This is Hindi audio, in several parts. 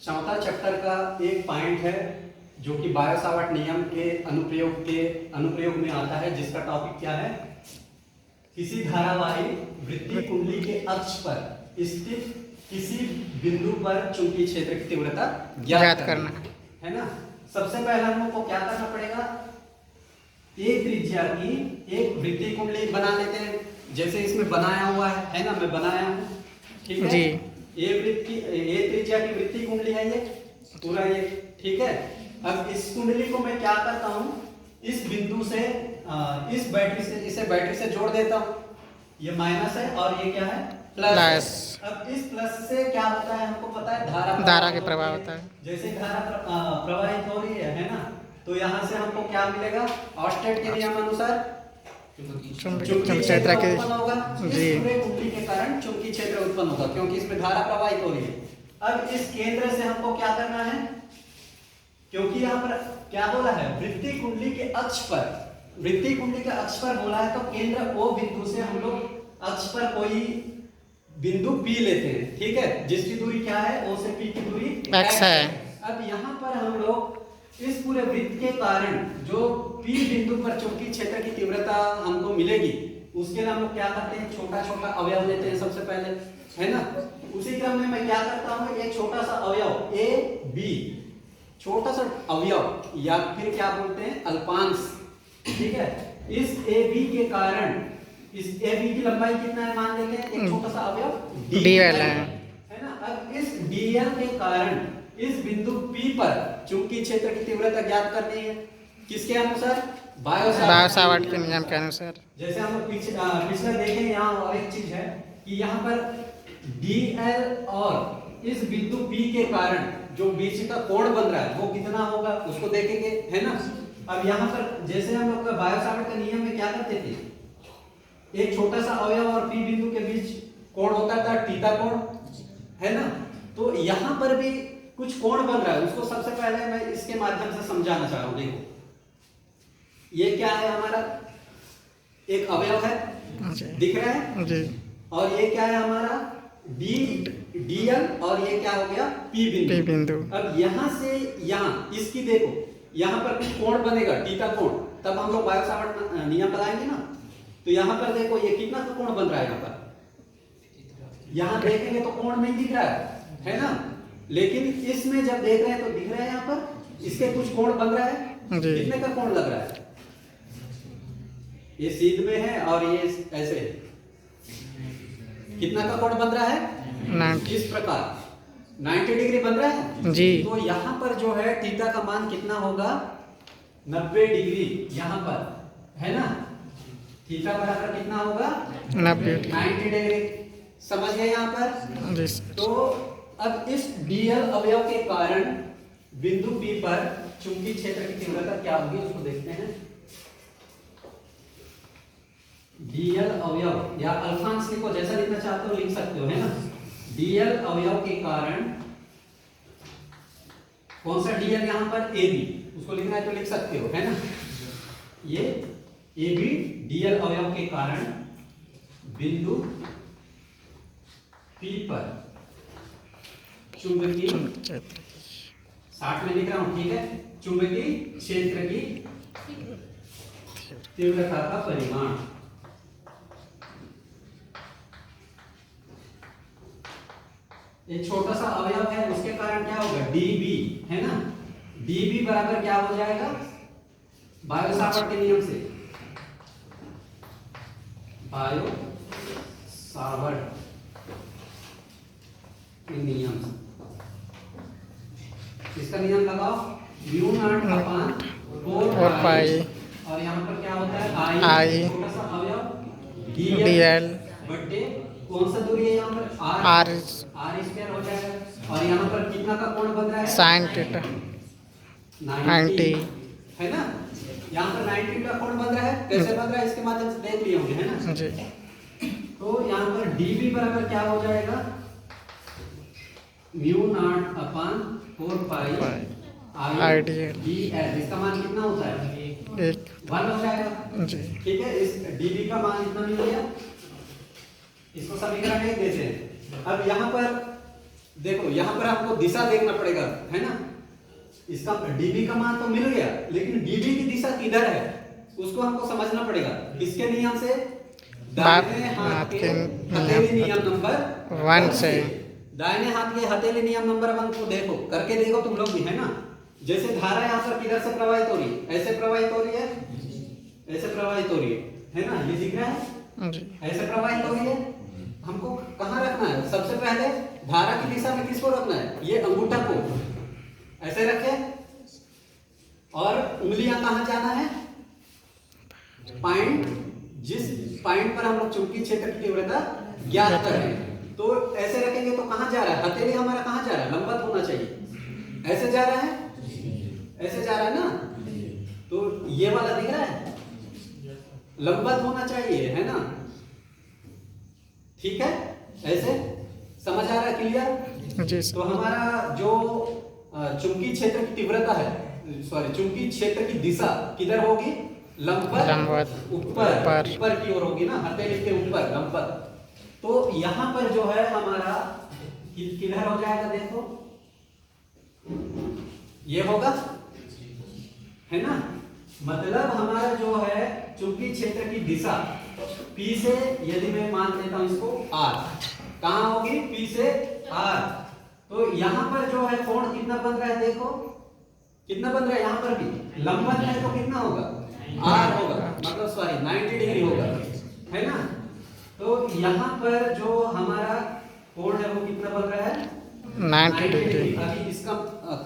चौथा चैप्टर का एक पॉइंट है जो कि बायो सावर्ट नियम के अनुप्रयोग में आता है, जिसका टॉपिक क्या है? किसी धारावाही वृत्तीय कुंडली के अक्ष पर स्थित किसी बिंदु पर चुंबकीय क्षेत्र की तीव्रता ज्ञात करना है ना। सबसे पहले हम लोग को क्या करना पड़ेगा? एक त्रिज्या की एक वृत्तीय कुंडली बना लेते हैं, जैसे इसमें बनाया हुआ है ना, मैं बनाया हूं, ठीक है जी। ये त्रिज्या की वृत्तीय कुंडली है, ये पूरा ये, ठीक है। अब इस कुंडली को मैं क्या करता हूं, इस बिंदु से इस बैटरी से, इसे बैटरी से जोड़ देता हूं। ये माइनस है और ये क्या है? प्लस। अब इस प्लस से क्या होता है हमको पता है, धारा के प्रवाह होता है। जैसे धारा प्रवाहित हो रही है ना, तो यहाँ से हमको क्या मिलेगा? ऑस्टेट के नियम अनुसार चुंबकीय क्षेत्र उत्पन्न होगा। इस पूरे कुंडली के कारण चुंबकीय क्षेत्र उत्पन्न होगा, क्योंकि इसमें धारा प्रवाहित हो रही है। अब इस केंद्र से हमको क्या करना है, क्योंकि यहाँ पर क्या बोला है? वृत्तीय कुंडली के अक्ष पर, वृत्तीय कुंडली के अक्ष पर बोला है, तो केंद्र O बिंदु से हम लोग अक्ष पर कोई बिंदु P लेते हैं, ठीक है, जिसकी दूरी क्या है? O से P की दूरी x है। अब यहाँ पर हम लोग इस पूरे वृत्त के कारण जो P बिंदु पर चुंबकीय क्षेत्र की तीव्रता हमको मिलेगी, उसके लिए हम लोग क्या करते हैं? छोटा छोटा अवयव लेते हैं सबसे पहले, है ना। उसी क्रम में मैं क्या करता हूँ, एक छोटा सा अवयव A B, छोटा सा अवयव या फिर क्या बोलते हैं? अल्पांश, ठीक है। इस AB के कारण, इस AB की लंबाई कितना है मान लेते हैं, एक छोटा सा अवयव DL है ना। अब इस DL के कारण इस बिंदु P पर चुंबकीय क्षेत्र की तीव्रता ज्ञात करनी है, किसके अनुसार? बायो सावर्ट के नियम के अनुसार। जैसे हम पिछले देखें, यहाँ और एक चीज है कि यहाँ पर DL और इस बिंदु P के कारण जो बीच का कोण बन रहा है वो कितना होगा, उसको देखेंगे, है ना। अब यहाँ पर जैसे हम लोग बायो सावर्ट के नियम में क्या करते थे, एक छोटा सा अवयव और P बिंदु के बीच कोण होता था थीटा कोण, है ना। तो यहाँ पर भी कुछ कोण बन रहा है, उसको सबसे पहले मैं इसके माध्यम से समझाना चाह रहा हूँ। देखो, ये क्या है? हमारा एक अवयव है, दिख रहा है जी। और ये क्या है? हमारा DL, और ये क्या हो गया? P बिंदु। अब यहाँ से यहाँ इसकी देखो, यहाँ पर कुछ कोण बनेगा, थीटा कोण, तब हम लोग बायो सावर्ट नियम लगाएंगे ना। तो यहाँ पर देखो, ये कितना कोण बन रहा है? यहाँ पर यहाँ देखेंगे तो कोण नहीं दिख रहा है ना, लेकिन इसमें जब देख रहे हैं तो दिख रहा है, यहाँ पर इसके कुछ कोण बन रहा है। कितने का कोण लग रहा है? ये सीध में है और ये ऐसे, कितना का कोण बन रहा है? इस प्रकार 90 डिग्री बन रहा है जी। तो यहाँ पर जो है थीटा का मान कितना होगा? 90 डिग्री, यहाँ पर है ना। थीटा बराबर कितना होगा? 90 डिग्री। समझ गए यहाँ पर? तो अब इस DL अवयव के कारण बिंदु P पर चुंबकीय क्षेत्र की तीव्रता क्या होगी, उसको देखते हैं। DL अवयव या अल्फांश लिखो, जैसा लिखना चाहते हो लिख सकते हो, है ना। DL अवयव के कारण, कौन सा DL? यहाँ पर AB, उसको लिखना है तो लिख सकते हो, है ना। ये AB DL अवयव के कारण बिंदु P पर चुंबकीय 60 में लिख रहा हूं, ठीक है, चुंबकीय क्षेत्र की तीव्रता का परिमाण। एक छोटा सा अवयव है, उसके कारण क्या होगा? DB, है ना। DB बराबर क्या हो जाएगा? बायो सावर्ट के नियम से, बायो सावर्ट के नियम से, इसका नियम लगाओ, μ0/4 और यहाँ पर क्या होता है? I, छोटा सा अवयव DL बटे कौन सा दूरी है यहाँ पर? R स्क्वायर हो जाएगा। और यहाँ पर कितना का कोण बन रहा है? sin थीटा 90, है ना। यहाँ पर 90 का कोण बन रहा है, कैसे बन रहा है इसके माध्यम से देख लिए होंगे, है ना जी। तो यहाँ पर DB बराबर क्या हो जाएगा? μ0/4 IDL। इसका मान कितना होता है? 1 हो जाएगा जी, ठीक है। इस DB का मान इतना मिल गया, इसको समीकरण 1 देते हैं। अब यहाँ पर देखो यहाँ पर हमको दिशा देखना पड़ेगा, है ना। इसका डीबी का मान तो मिल गया, लेकिन डीबी की दिशा किधर है उसको हमको समझना पड़ेगा। किसके नियम से? दाहिने हाथ के हथेली नियम नंबर 1 से। दाहिने हाथ के हथेली नियम नंबर 1 को देखो, करके देखो तुम लोग भी, है ना। जैसे धारा यहाँ पर किधर से प्रवाहित हो रही है? ऐसे प्रवाहित हो रही है, ऐसे प्रवाहित हो रही है ना, ये दिख रहा है, ऐसे प्रवाहित हो रही है। हमको कहाँ रखना है? सबसे पहले धारा की दिशा में किसको रखना है? ये अंगूठा को ऐसे रखे, और उंगलियां कहाँ जाना है? पॉइंट, जिस पॉइंट पर हम लोग चुंबकीय क्षेत्र की तीव्रता ज्ञात कर रहे हैं, तो ऐसे रखेंगे तो कहाँ जा रहा है? हथेली हमारा कहाँ जा रहा है? लंबवत होना चाहिए। ऐसे जा रहा है, ऐसे जा रहा है ना, तो ये वाला दिख रहा है, लंबवत होना चाहिए, है ना। ठीक है, ऐसे समझ आ रहा है? क्लियर जी। तो हमारा जो चुंबकीय क्षेत्र की तीव्रता है, सॉरी चुंबकीय क्षेत्र की दिशा किधर होगी? लंबवत, ऊपर की ओर होगी ना, हथेली के ऊपर, लंबवत। तो यहाँ पर जो है हमारा किधर हो जाएगा? देखो ये होगा, है ना। मतलब हमारा जो है चुंबकीय क्षेत्र की दिशा P से, यदि मैं मान लेता हूं इसको R, कहां होगी? P से R। तो यहां पर जो है कोण कितना बन रहा है? देखो कितना बन रहा है, यहां पर भी लंबवत है, तो कितना होगा? R होगा, मतलब सॉरी 90 डिग्री होगा, है ना। तो यहां पर जो हमारा कोण है वो कितना बन रहा है? 90 डिग्री। अभी इसका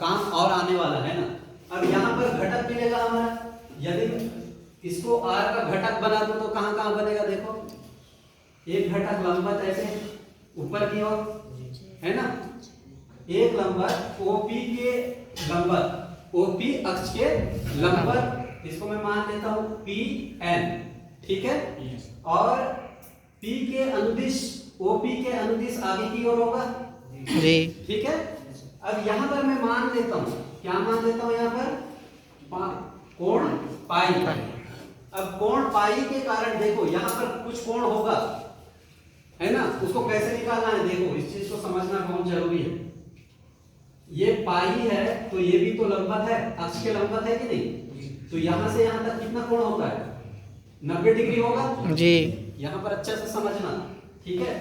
काम और आने वाला है ना। अब यहाँ पर घटक मिलेगा हमारा, यदि इसको R का घटक बना दो तो कहां कहां बनेगा? देखो एक घटक लंबवत ऐसे ऊपर की ओर, है ना, एक लंबवत OP के लंबवत, OP अक्ष के लंबवत, इसको मैं मान लेता हूं PN, ठीक है। और P के अनुदिश, OP के अनुदिश आगे की ओर होगा जी, ठीक है। अब यहाँ पर मैं मान लेता हूं, क्या मान लेता हूं यहाँ पर? कोण पाई। अब कोण पाई के कारण देखो यहाँ पर कुछ कोण होगा, है ना, उसको कैसे निकालना है? देखो इस चीज को समझना बहुत जरूरी है। ये पाई है तो ये भी तो लंबवत है, अक्ष के लंबवत है कि नहीं? तो यहाँ से यहाँ तक कितना कोण होता है? 90 डिग्री होगा जी। यहाँ पर अच्छे से समझना, ठीक है।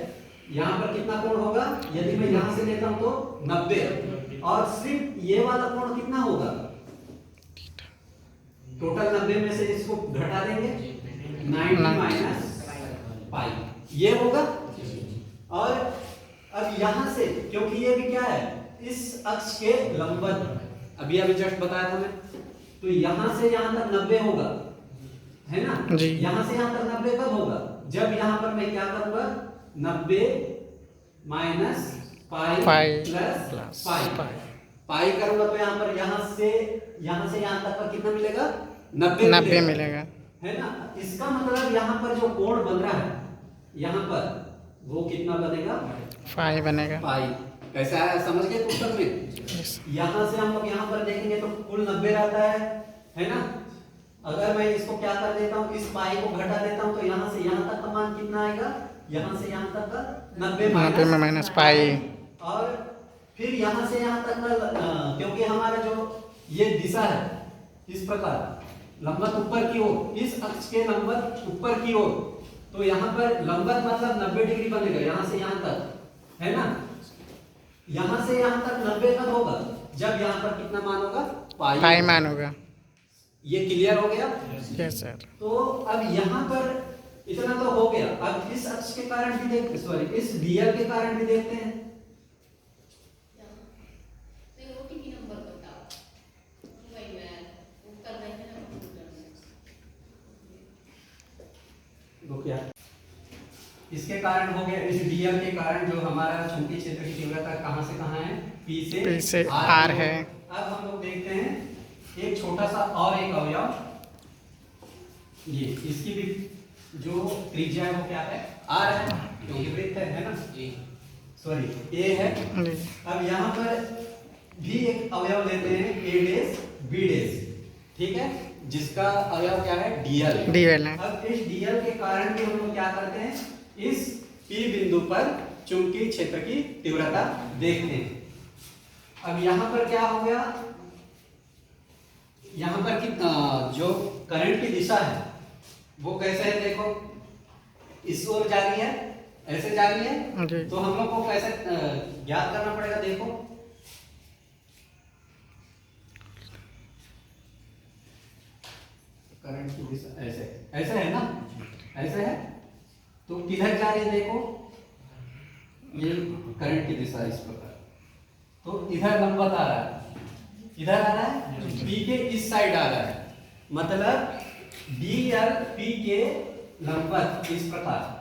यहाँ पर कितना कोण होगा? यदि मैं यहाँ से लेता हूं तो 90, और सिर्फ ये वाला कोण कितना होगा? टोटल 90 में से इसको घटा देंगे, 90 माइनस पाई, ये होगा। और अब यहाँ से, क्योंकि ये भी क्या है? इस अक्ष के लंबवत, अभी जस्ट बताया था मैं, तो यहाँ से यहाँ तक 90 होगा, है ना जी। यहाँ से यहाँ तक 90 कब होगा? जब यहाँ पर मैं क्या करूंगा? 90 माइनस पाई प्लस पाई करूंगा, तो यहाँ पर यहाँ से यहाँ तक का कितना मिलेगा? 90 मिलेगा, है ना। इसका मतलब यहाँ पर जो कोण बन रहा है यहाँ पर, वो कितना बनेगा? पाई बनेगा। पाई कैसा है, समझ गए पुस्तक में? यहाँ से हम लोग यहाँ पर देखेंगे तो कुल 90 रहता है ना। अगर मैं इसको क्या कर देता हूँ, इस पाई को घटा देता हूँ, तो यहाँ से यहाँ तक का मान कितना आएगा? यहाँ से यहाँ तक का 90 में माइनस पाई, और फिर यहाँ से यहाँ तक का, क्योंकि हमारा जो ये दिशा है इस प्रकार लंबवत ऊपर की ओर, इस अक्ष के लंबवत ऊपर की ओर, तो यहाँ पर लंबवत मतलब 90 डिग्री बनेगा यहाँ से यहाँ तक, है ना। यहाँ से यहाँ तक 90 कब होगा? जब यहाँ पर कितना मान होगा? पाई मान होगा। ये क्लियर हो गया? Yes sir. तो अब यहाँ पर इतना तो हो गया। अब इस अक्ष के कारण भी देखते, सॉरी इस डीएल के कारण भी देखते हैं। क्या इसके कारण हो गया, इस डीएल के कारण जो हमारा चुंबकीय क्षेत्र की तीव्रता कहां से कहां है? P से R है। अब हम लोग देखते हैं एक छोटा सा और एक अवयव, ये इसकी भी जो त्रिज्या है वो क्या है? R है, क्योंकि वृत्त है ना, सॉरी A है। अब यहाँ पर भी एक अवयव लेते हैं A डैश B डैश, ठीक है, जिसका अवयव क्या है? डीएल है। अब इस डीएल के कारण भी हम लोग क्या करते हैं? इस P बिंदु पर चुंबकीय क्षेत्र की तीव्रता देखते हैं। अब यहाँ पर क्या हो गया, यहाँ पर कि जो करंट की दिशा है वो कैसे है, देखो इस ओर जा रही है, ऐसे जा रही है, तो हम लोग को कैसे ज्ञात करना पड़ेगा, देखो करंट की दिशा ऐसे ऐसे है ना, ऐसे है, तो किधर जा रही है, देखो ये करंट की दिशा इस प्रकार, तो इधर लंबवत आ रहा है, इधर आ रहा है, पी के इस साइड आ रहा है, मतलब डी एल पी के लंबवत इस प्रकार।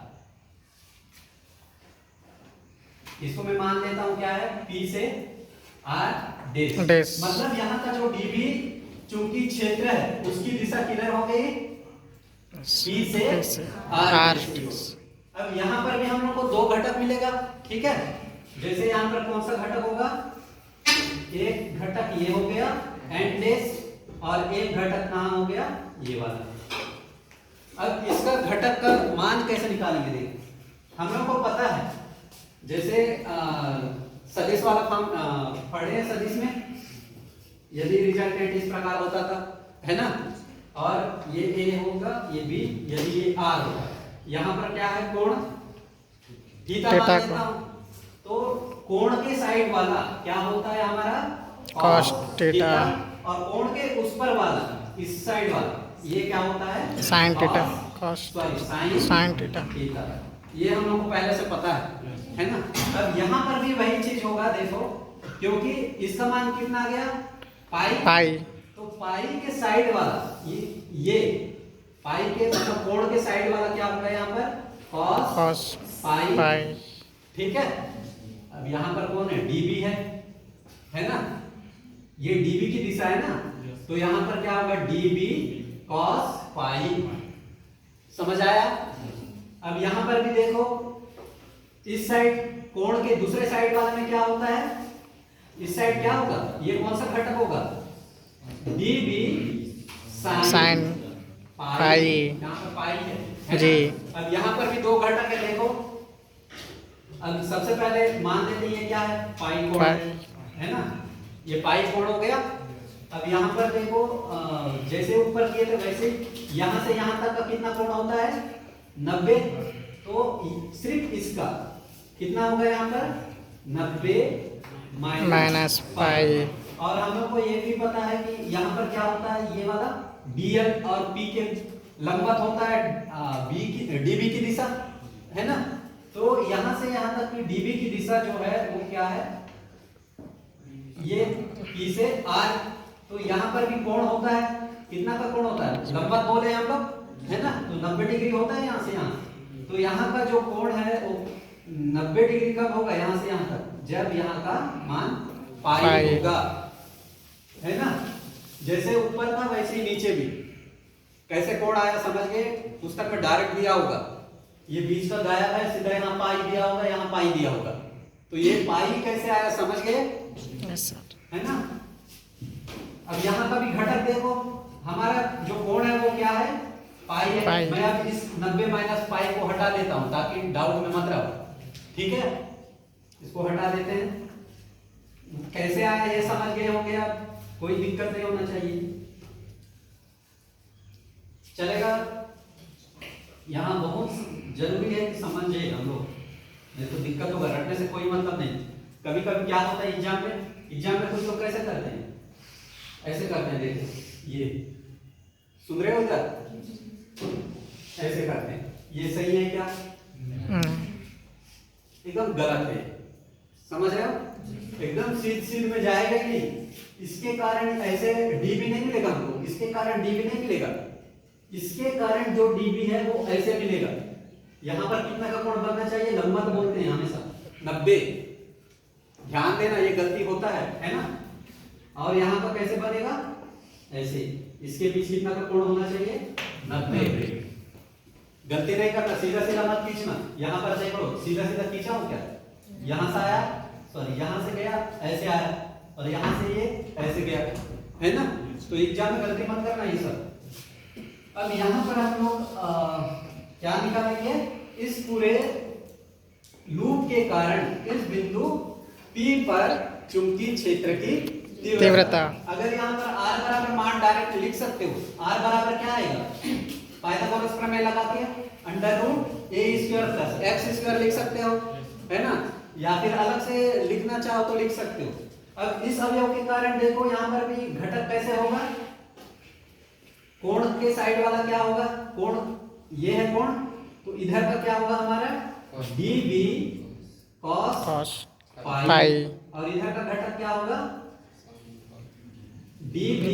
इसको मैं मान लेता हूं क्या है, पी से आर डेश, मतलब यहाँ का जो डीबी चुंबकीय क्षेत्र है उसकी दिशा किधर हो गई, पी से आर डेश। अब यहाँ पर भी हम लोग को दो घटक मिलेगा, ठीक है, जैसे यहाँ पर कौन सा घटक होगा, एक घटक ये हो गया एंड डेश, और एक घटक कहाँ हो गया, ये वाला। अब इसका घटक का मान कैसे निकालेंगे, देखिए हम लोग को पता है, जैसे सदिश वाला फॉर्म पढ़े हैं सदिश में, यदि रिजल्टेंट इस प्रकार होता था, है ना, और ये ए होगा, ये बी, यदि ये आर होगा, यहाँ पर क्या है, कोण थीटा मान लेता हूं, तो कोण के साइड वाला क्या होता है हमारा, कॉस थीटा, और कोण के उस पर वाला, इस साइड वाला, ये क्या होता है, sine theta, cos sine theta. ये हम लोग को पहले से पता है ना। अब यहाँ पर भी वही चीज होगा, देखो क्योंकि इसका मान कितना आ गया, पाई, तो पाई के साइड वाला ये पाई के मतलब कोण के साइड वाला क्या होगा यहाँ पर, कॉस पाई, ठीक है। अब यहाँ पर कौन है, डीबी है ना, ये डीबी की दिशा है ना, तो यहाँ पर क्या होगा, डीबी कॉस पाई, समझ आया। अब यहाँ पर भी देखो, इस साइड कोण के दूसरे साइड वाले में क्या होता है, इस साइड क्या होगा, ये कौन सा घटक होगा, डीबी साइन पाई, यहाँ पर पाई है जी। अब यहाँ पर भी दो घटक है, देखो अब सबसे पहले मान लेते हैं ये क्या है, पाई कोण है ना, ये पाई कोण हो गया। अब यहाँ पर देखो जैसे ऊपर किए थे वैसे यहाँ से यहाँ तक का कितना कोण होता है, 90, तो सिर्फ इसका कितना होगा यहाँ पर, 90 माइनस पाई। और हम लोग को ये भी पता है कि यहाँ पर क्या होता है, ये वाला डीएल और पी के लंबवत होता है बी की डीबी की दिशा, है ना, तो यहाँ से यहाँ तक की डीबी की दिशा जो है वो क्या है, ये पी से आर, तो यहाँ पर भी कोण होता है, कितना का कोण होता है, लंबवत बोले हम लोग, है ना, तो 90 डिग्री होता है यहाँ से यहाँ, तो यहाँ का जो कोण है वो 90 डिग्री कब होगा, यहाँ से यहाँ तक, जब यहाँ का मान पाई होगा, है ना। जैसे ऊपर था वैसे ही नीचे भी कैसे कोण आया समझ गए, पुस्तक में डायरेक्ट दिया होगा, ये बीच का गायब है, सीधा यहाँ पाई दिया होगा, यहाँ पाई दिया होगा, तो ये पाई कैसे आया समझ गए, है ना। अब यहाँ का भी घटक देखो, हमारा जो कोण है वो क्या है, पाई है। मैं अब इस 90 माइनस पाई को हटा देता हूं ताकि डाउट में मत रहो, ठीक है, इसको हटा देते हैं। कैसे आया ये समझ गए होंगे, अब कोई दिक्कत नहीं होना चाहिए, चलेगा। यहाँ बहुत जरूरी है कि समझे हम लोग, नहीं तो दिक्कत होगा, रटने से कोई मतलब नहीं। कभी कभी क्या होता है एग्जाम में कुछ लोग कैसे करते हैं, ऐसे करते हैं, देखो ये सुन रहे हो इधर, ऐसे करते हैं, ये सही है क्या, एकदम गलत है, समझ रहे हो, एकदम सीध में जाएगा ही नहीं, इसके कारण ऐसे डीबी नहीं मिलेगा हमको, इसके कारण डीबी नहीं मिलेगा, इसके कारण जो डीबी है वो ऐसे मिलेगा। यहाँ पर कितना का कोण बनना चाहिए, लंबवत बोलते हैं हमेशा 90, ध्यान देना ये गलती होता है ना। और यहाँ पर कैसे बनेगा, ऐसे, इसके बीच कितना का कोण होना चाहिए, 90। गलती नहीं करना, सीधा सीधा मत खींचना, यहाँ पर देखो सीधा सीधा खींचा हूं क्या, यहाँ से आया, सॉरी यहाँ से गया ऐसे आया, और यहाँ से ये ऐसे गया, है ना, तो एग्जाम में गलती मत करना ये सब। अब यहाँ पर हम लोग क्या निकालेंगे, इस पूरे लूप के कारण इस बिंदु P पर चुंबकीय क्षेत्र की तीव्रता। अगर यहाँ पर R बराबर मान डायरेक्ट लिख सकते हो, R बराबर क्या आएगा, पाइथागोरस प्रमेय लगा के अंडर रूट ए स्क्वायर प्लस एक्स स्क्वायर लिख सकते हो, है ना, या फिर अलग से लिखना चाहो तो लिख सकते हो। अब इस अवयव के कारण देखो यहाँ पर भी घटक कैसे होगा, कोण के साइड वाला क्या होगा, कोण ये है कोण, तो इधर का क्या होगा हमारा db cos cos पाई, पाई। और इधर का घटक क्या होगा db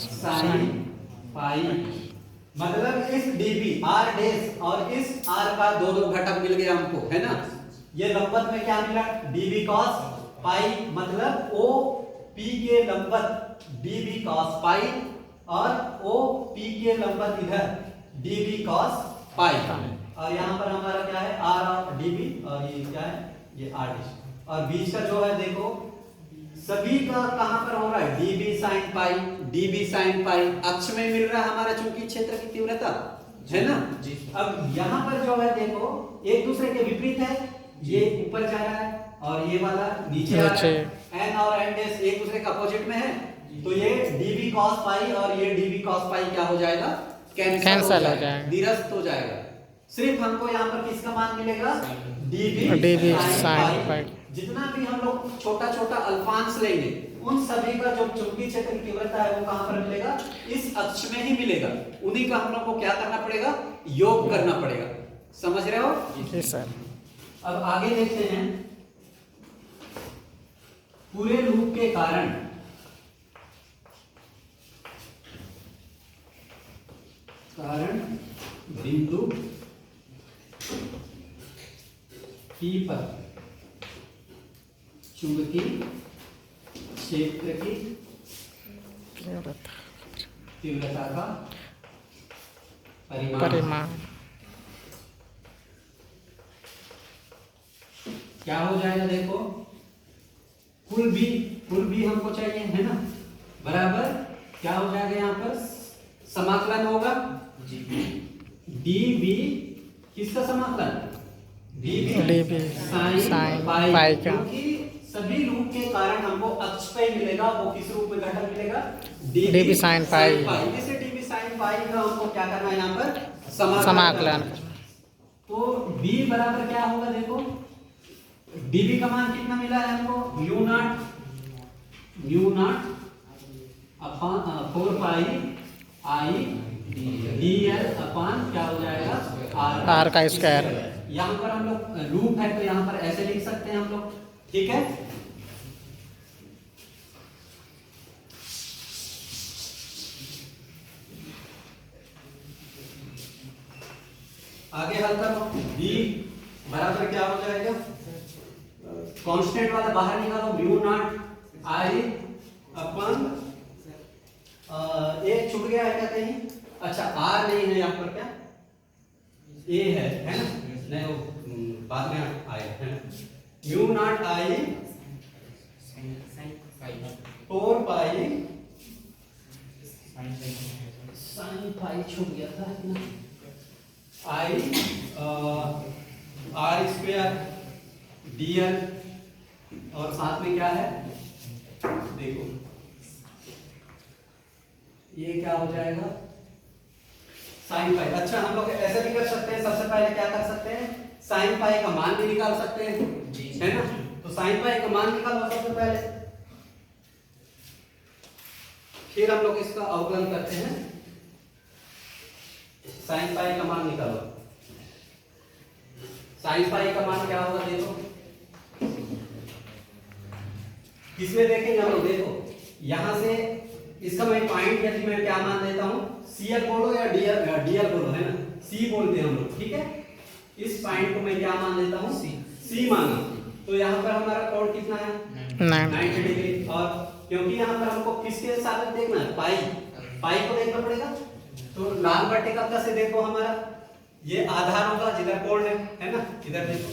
sin पाई। मतलब इस db r डैश और इस r का दो दो घटक मिल गया हमको, है ना। ये लंबवत में क्या मिला db cos पाई, मतलब o p के लंबवत db cos पाई और o p के लंबवत इधर db cos पाई, और यहाँ पर हमारा क्या है r और db, और ये क्या है ये r डैश, और बीच का जो है देखो सभी का कहां पर हो रहा है db sin पाई, db sin पाई अक्ष में मिल रहा है हमारा चुंबकीय क्षेत्र की तीव्रता, है ना जी। अब यहाँ पर जो है देखो एक दूसरे के विपरीत है, ये ऊपर जा रहा है और ये वाला नीचे आ रहा है, n और n डैश एक दूसरे के अपोजिट में है, तो ये db cos पाई और ये db cos पाई क्या हो जाएगा, कैंसिल हो जाएगा, निरस्त हो जाएगा। सिर्फ हमको यहाँ पर किसका मान मिलेगा db sin पाई। जितना भी हम लोग छोटा छोटा अल्फांश लेंगे उन सभी का जो चुंबकीय क्षेत्र की तीव्रता है वो कहां पर मिलेगा, इस अक्ष में ही मिलेगा, उन्हीं का हम लोग को क्या करना पड़ेगा, योग करना पड़ेगा, समझ रहे हो जी सर। अब आगे देखते हैं, पूरे लूप के कारण बिंदु P पर चुंबकीय क्षेत्र की तीव्रता का परिमाण क्या हो जाएगा, देखो कुल भी हमको चाहिए, है ना, बराबर क्या हो जाएगा, यहाँ पर समाकलन होगा db किसका समाकलन db sin पाई, क्योंकि सभी रूप के कारण हमको अक्ष पे मिलेगा, वो किस रूप में घटक मिलेगा db sin पाई, इसे db sin पाई का हमको क्या करना है यहाँ पर समाकलन। तो b बराबर क्या होगा, देखो db का मान कितना मिला है हमको, mu naught upon 4 pi i dl upon क्या हो जाएगा r का स्क्वायर। यहाँ पर हम लोग लूप है तो यहाँ पर ऐसे लिख सकते हैं हम लोग, ठीक है। आगे हल करो, b बराबर क्या हो जाएगा, कांस्टेंट वाला बाहर निकालो, म्यू नॉट i अपन एक छूट गया है क्या कहीं, अच्छा r नहीं है यहाँ पर, क्या a है ना, नहीं वो बाद में आएगा, है ना, mu naught i 4 pi sin पाई छूट गया था ना, i r स्क्वायर dl, और साथ में क्या है देखो ये क्या हो जाएगा साइन पाई। अच्छा हम लोग ऐसे भी कर सकते हैं, सबसे पहले क्या कर सकते हैं, साइन पाई का मान भी निकाल सकते हैं, है ना, तो साइन पाई का मान निकालो सबसे पहले, फिर हम लोग इसका अवकलन करते हैं, साइन पाई का मान निकालो, साइन पाई का मान क्या होगा देखो, किसमें देखेंगे हम लोग, देखो यहां से इसका मैं पॉइंट यदि मैं क्या मान देता हूं, CL बोलो या DL बोलो, है ना, C बोलते हैं हम लोग, ठीक है, इस पॉइंट को मैं क्या मान लेता हूं, C माना, तो यहाँ पर हमारा कोण कितना है 90 डिग्री, और क्योंकि यहाँ पर हमको किसके साथ देखना है, पाई को देखना पड़ेगा, तो लाल बट्टे कक्का से देखो हमारा ये आधार होगा जिधर कोण है ना, इधर देखो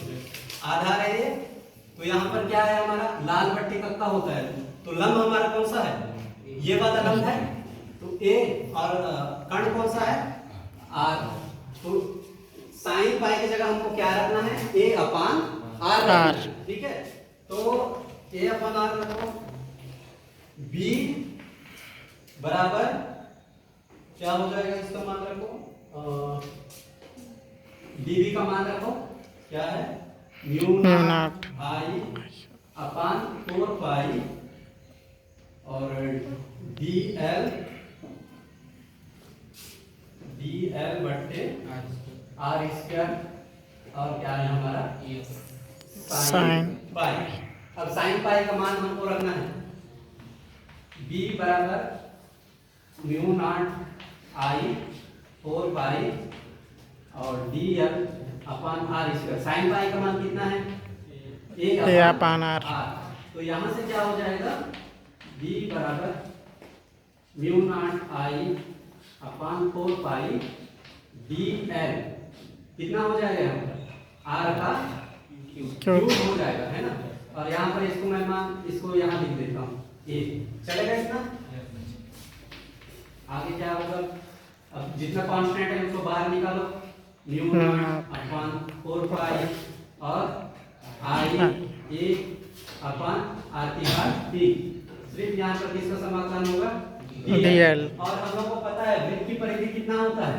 आधार है ये, तो यहाँ पर क्या है हमारा लाल बट्टे कक्का होता है, तो लंब हमारा कौन सा है, ये वाला लंब है, तो A, और कर्ण कौन सा है R, तो साइन पाई की जगह हमको क्या रखना है, a अपान r रखना है, ठीक है। तो a अपान r रखो, b बराबर क्या हो जाएगा, इसका मान रखो, dv का मान रखो क्या है, mu not I upon 4 pi और dl बट्टे आर स्क्वायर और क्या है हमारा साइन पाई। अब साइन पाई का मान हमको रखना है, b बराबर म्यू नॉट आई 4 पाई और dl upon r square. Sine pi का मान कितना है, ए अपान आर। तो यहाँ से क्या हो जाएगा, b बराबर mu not I upon 4 pi dl कितना हो जाएगा यहाँ पर, r का क्यूब हो जाएगा, है ना। और यहाँ पर इसको मैं मान इसको यहाँ लिख देता हूँ a, चलेगा इतना। आगे क्या होगा, अब जितना कांस्टेंट है उसको बाहर निकालो, म्यू नॉट अपान 4 पाई और आई a अपान r की घात 3। सिर्फ यहाँ पर किसका समाकलन होगा, dl। और हम लोग को पता है वृत्त की परिधि कितना होता है,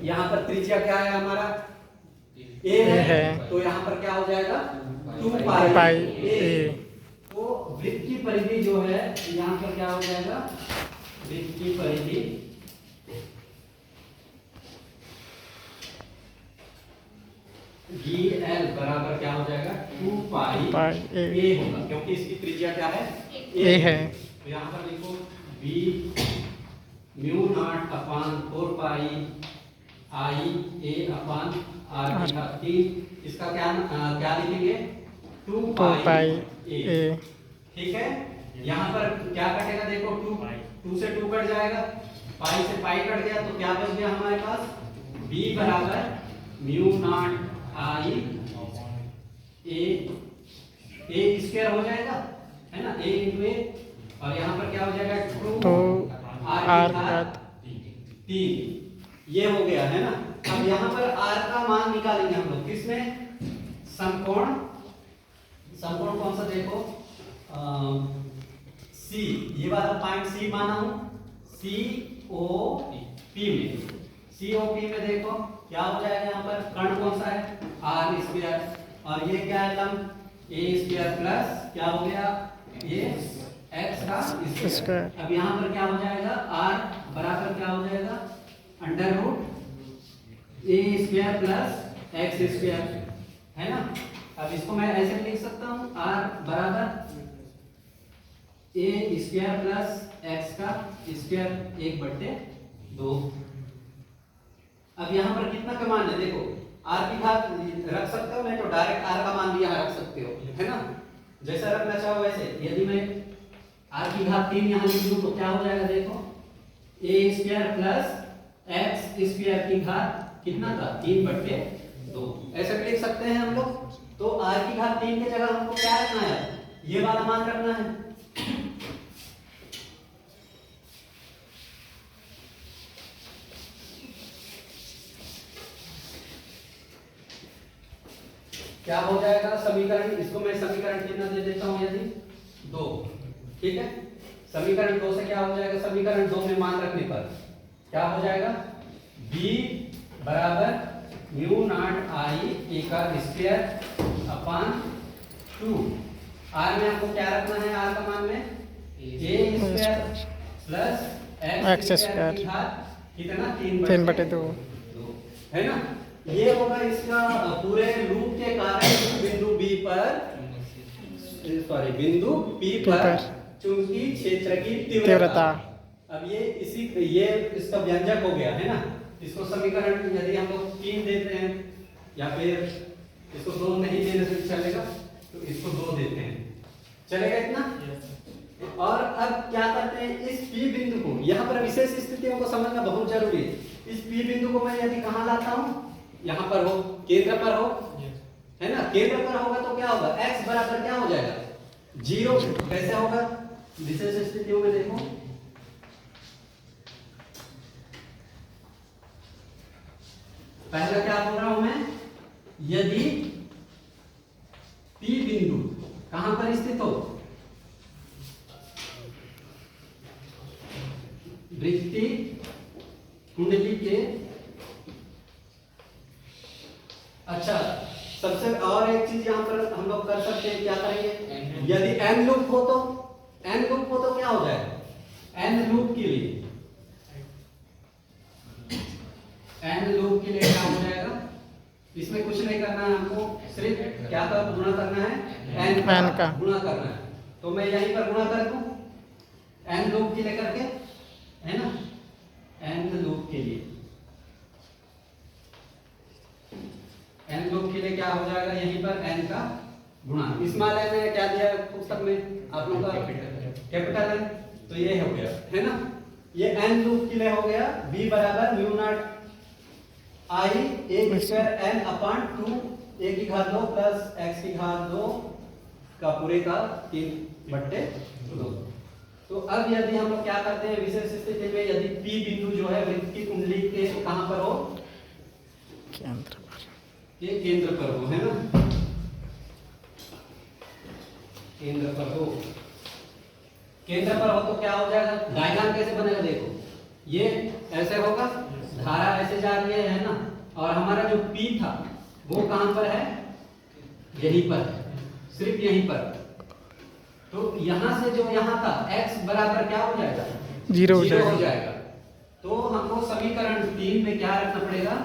यहाँ पर त्रिज्या क्या है हमारा, a है, तो यहाँ पर क्या हो जाएगा 2 पाई a। तो वृत्त की परिधि जो है यहाँ पर क्या हो जाएगा, वृत्त की परिधि dl बराबर क्या हो जाएगा 2 पाई a होगा, क्योंकि इसकी त्रिज्या क्या है, a है। तो यहाँ पर लिखो b mu naught upon 4 pi I a upon r की घात 3। इसका क्या लिखेंगे, 2 पाई a, ठीक है। यहाँ पर क्या कटेगा, देखो 2 से 2 कट जाएगा, पाई से पाई कट गया, तो क्या बच गया हमारे पास, b बराबर mu not I a square हो जाएगा, है ना, a इंटू a। और यहाँ पर क्या हो जाएगा, 2 r की घात 3। ये हो गया, है ना। अब यहाँ पर r का मान निकालेंगे हम लोग, किसमें, समकोण, समकोण कौन सा देखो, C, ये वाला पॉइंट C माना हूं, COP में, COP में देखो क्या हो जाएगा, यहाँ पर कर्ण कौन सा है, r स्क्वायर, और ये क्या है लंब, a स्क्वायर प्लस क्या हो गया, ये x का स्क्वायर। अब यहाँ पर क्या हो जाएगा, r बराबर क्या हो जाएगा, under root a square plus x square, है ना। अब इसको मैं ऐसे लिख सकता हूँ, r बराबर a स्क्वायर प्लस x का स्क्वायर 1/2। अब यहाँ पर कितना का मान है, देखो r की घात रख सकते हो, नहीं तो डायरेक्ट r का मान भी यहाँ रख सकते हो, है ना, जैसा रखना चाहो वैसे। यदि मैं r की घात 3 यहाँ लिख दूँ तो क्या हो जाएगा, देखो a square plus x square की घात कितना का, 3/2, ऐसे भी लिख सकते हैं हम लोग। तो r की घात 3 की जगह हमको क्या रखना है, ये वाला मान रखना है। क्या हो जाएगा समीकरण, इसको मैं समीकरण कितना दे देता हूं, यदि 2, ठीक है। समीकरण 2 से क्या हो जाएगा, समीकरण 2 में मान रखने पर क्या हो जाएगा, b बराबर म्यू नॉट आई a का स्क्वायर अपान 2। r में आपको क्या रखना है, r का मान में a square plus x square की घात कितना, 3/2, है ना। ये होगा इसका पूरे लूप के कारण बिंदु B पर, सॉरी बिंदु P पर चुंबकीय क्षेत्र की तीव्रता। अब ये इसका व्यंजक हो गया, है ना। इसको समीकरण यदि हम लोग 3 देते हैं या फिर इसको 2 नहीं देने से चलेगा, तो इसको 2 देते हैं, चलेगा इतना। और अब क्या करते हैं, इस P बिंदु को, यहाँ पर विशेष स्थितियों को समझना बहुत जरूरी है। इस P बिंदु को मैं यदि कहाँ लाता हूँ, यहाँ पर हो, केंद्र पर हो, है ना, केंद्र पर होगा तो क्या होगा, x बराबर क्या हो जाएगा, 0। कैसे होगा, विशेष स्थितियों में देखो, पहला क्या बोल रहा हूं मैं, यदि P बिंदु कहां पर स्थित हो, वृत्ति कुंडली के, अच्छा सबसे और एक चीज यहां पर हम लोग कर सकते हैं, क्या करेंगे, यदि n लूप हो तो, n लूप हो तो क्या हो जाएगा, n लूप के लिए, n लूप के लिए क्या हो जाएगा, इसमें कुछ नहीं करना है हमको, सिर्फ क्या का गुणा करना है, n का गुणा करना है। तो मैं यहीं पर गुणा कर दूं n लूप के लिए करके, है ना, n लूप के लिए, n लूप के लिए क्या हो जाएगा, यहीं पर n का गुणा। इस्माइल ने क्या दिया पुस्तक में आप लोगों का, कैपिटल है, तो ये हो गया, है ना, ये n लूप के लिए हो गया, b बराबर mu naught I a square n upon 2 a की घात 2 प्लस x की घात 2 का पूरे का 3/2। तो अब यदि हम लोग क्या करते हैं विशेष स्थिति में, यदि P बिंदु जो है वृत्त की कुंडली के कहां पर हो, केंद्र पर, ये केंद्र पर हो, है ना, केंद्र पर हो, केंद्र पर हो तो क्या हो जाएगा, डायग्राम कैसे बनेगा देखो, ये ऐसे होगा, धारा ऐसे जा रही है ना, और हमारा जो P था वो कहां पर है, यहीं पर, सिर्फ यहीं पर। तो यहां से जो यहां था x बराबर क्या हो जाएगा, 0 हो जाएगा। तो हमको समीकरण 3 में क्या रखना पड़ेगा,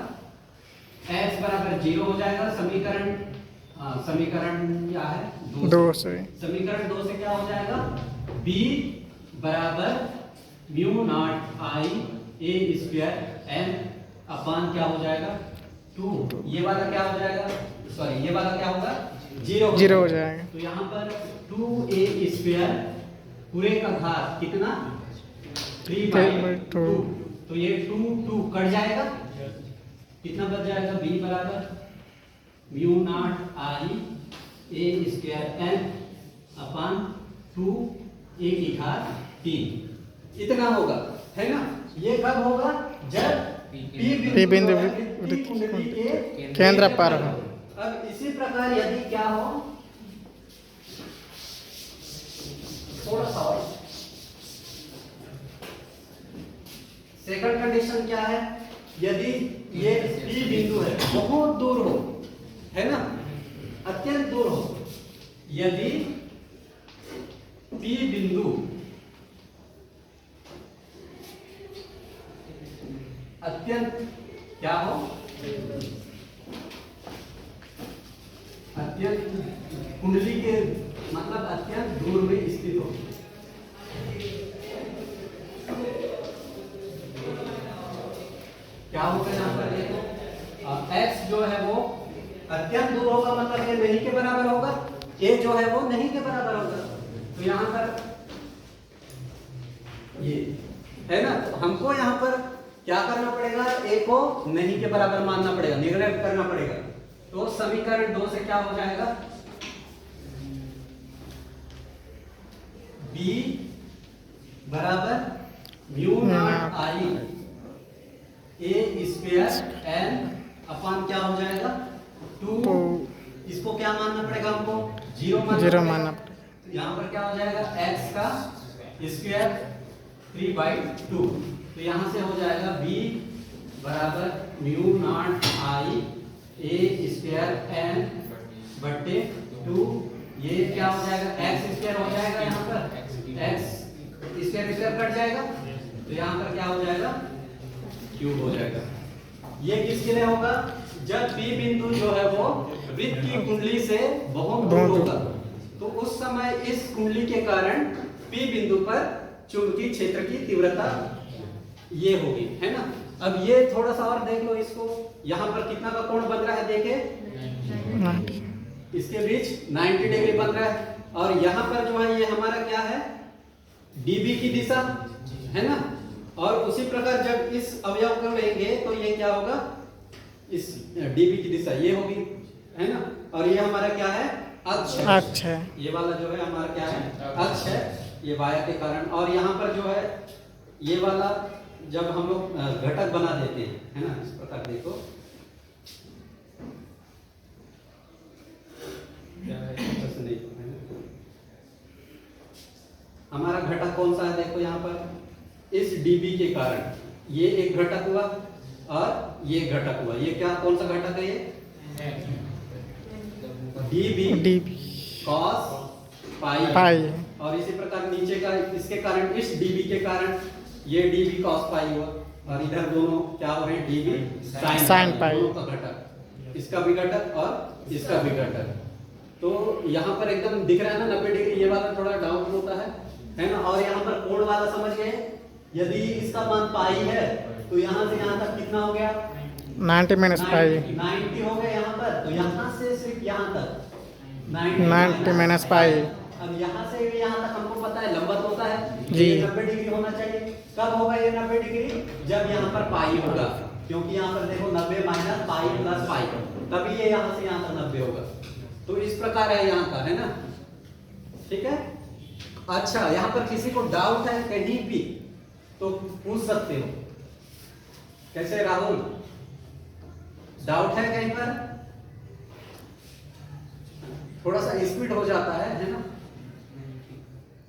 x बराबर 0 हो जाएगा, समीकरण क्या है 2 से, समीकरण 2 से क्या हो जाएगा, b बराबर mu naught I a square n अपान क्या हो जाएगा 2, ये वाला क्या हो जाएगा, सॉरी ये वाला क्या होगा, 0 हो जाएगा। तो यहाँ पर 2a स्क्वायर पूरे का घात कितना, 3/2, तो ये 2 कट जाएगा, कितना बच जाएगा, b बराबर mu naught I a square n upon 2a की घात 3, इतना होगा, है ना। ये कब होगा, जब P बिंदु वृत्त कुंडली के केंद्र पर हो। अब इसी प्रकार यदि क्या हो, थोड़ा सा और, सेकंड कंडीशन क्या है, यदि ये P बिंदु है बहुत दूर हो, है ना, अत्यंत दूर हो, यदि P बिंदु अत्यंत क्या हो, अत्यंत कुंडली के मतलब अत्यंत दूर में स्थित हो, क्या होगा यहाँ पर देखो, x जो है वो अत्यंत दूर होगा, मतलब ये नहीं के बराबर होगा, a जो है वो नहीं के बराबर होगा, तो यहाँ पर ये है ना, तो हमको यहाँ पर क्या करना पड़ेगा, a को नहीं के बराबर मानना पड़ेगा, निग्लेक्ट करना पड़ेगा। तो समीकरण 2 से क्या हो जाएगा, b बराबर mu naught I a square n अपान क्या हो जाएगा 2, इसको क्या मानना पड़ेगा हमको, 0 मानना पड़ेगा। यहाँ पर क्या हो जाएगा, x का स्क्वायर 3/2, तो यहाँ से हो जाएगा b बराबर mu naught I a square n बट्टे 2, ये क्या हो जाएगा, x स्क्वायर हो जाएगा, यहाँ पर x स्क्वायर स्क्वायर कट जाएगा, तो यहाँ पर क्या हो जाएगा, क्यूब हो जाएगा। ये किसके लिए होगा, जब P बिंदु जो है वो वृत्त की कुंडली से बहुत दूर होगा, तो उस समय इस कुंडली के कारण P बिंदु पर चुंबकीय क्षेत्र की तीव्रता ये होगी, है ना। अब ये थोड़ा सा और देख लो इसको, यहाँ पर कितना का कोण बन रहा है देखे, इसके बीच 90 डिग्री बन रहा है, और यहाँ पर जो है ये हमारा क्या है, dB की दिशा, है ना। और उसी प्रकार जब इस अवयव को लेंगे तो ये क्या होगा, इस dB की दिशा ये होगी, है ना। और ये हमारा क्या है, अक्ष है, ये वाला जो है हमारा क्या है, अक्ष है, ये वाया के कारण। और यहाँ पर जो है ये वाला जब हम लोग घटक बना देते हैं, है ना, इस प्रकार देखो, हमारा घटक कौन सा है, देखो यहाँ पर इस dB के कारण ये एक घटक हुआ और ये घटक हुआ। ये क्या, कौन सा घटक है ये, dB डीबी cos पाई। पाई और इसी प्रकार नीचे का इसके कारण, इस dB के कारण ये dB cos पाई हुआ, और इधर दोनों क्या हो रहे हैं, dB sin पाई, दोनों का घटक, इसका भी घटक और इसका भी घटक। तो यहाँ पर एकदम दिख रहा है ना 90 डिग्री, ये वाला थोड़ा डाउट होता है ना। और यहाँ पर कोण वाला समझ गए, यदि इसका मान पाई है तो यहाँ से यहाँ तक कितना हो गया, 90 माइनस पाई 90 हो गया यहाँ पर, तो यहाँ से सिर्फ यहाँ तक 90 माइनस पाई। अब यहाँ से यहाँ तक हमको पता है लंबवत होता है, जी। ये 90 डिग्री होना चाहिए। कब होगा ये 90 डिग्री, जब यहाँ पर पाई होगा, क्योंकि यहाँ पर देखो 90 माइनस पाई प्लस पाई, तभी ये यहाँ से यहाँ तक 90 होगा। तो इस प्रकार है यहाँ का, है ना, ठीक है। अच्छा, यहाँ पर किसी को डाउट है कहीं भी तो पूछ सकते हो। कैसे राहुल, डाउट है कहीं पर? थोड़ा सा स्पीड हो जाता है ना,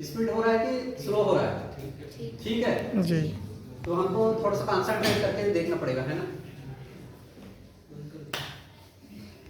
स्पीड हो रहा है कि स्लो हो रहा है, ठीक है। जी तो हमको थोड़ा सा कंसंट्रेट करके देखना पड़ेगा, है ना।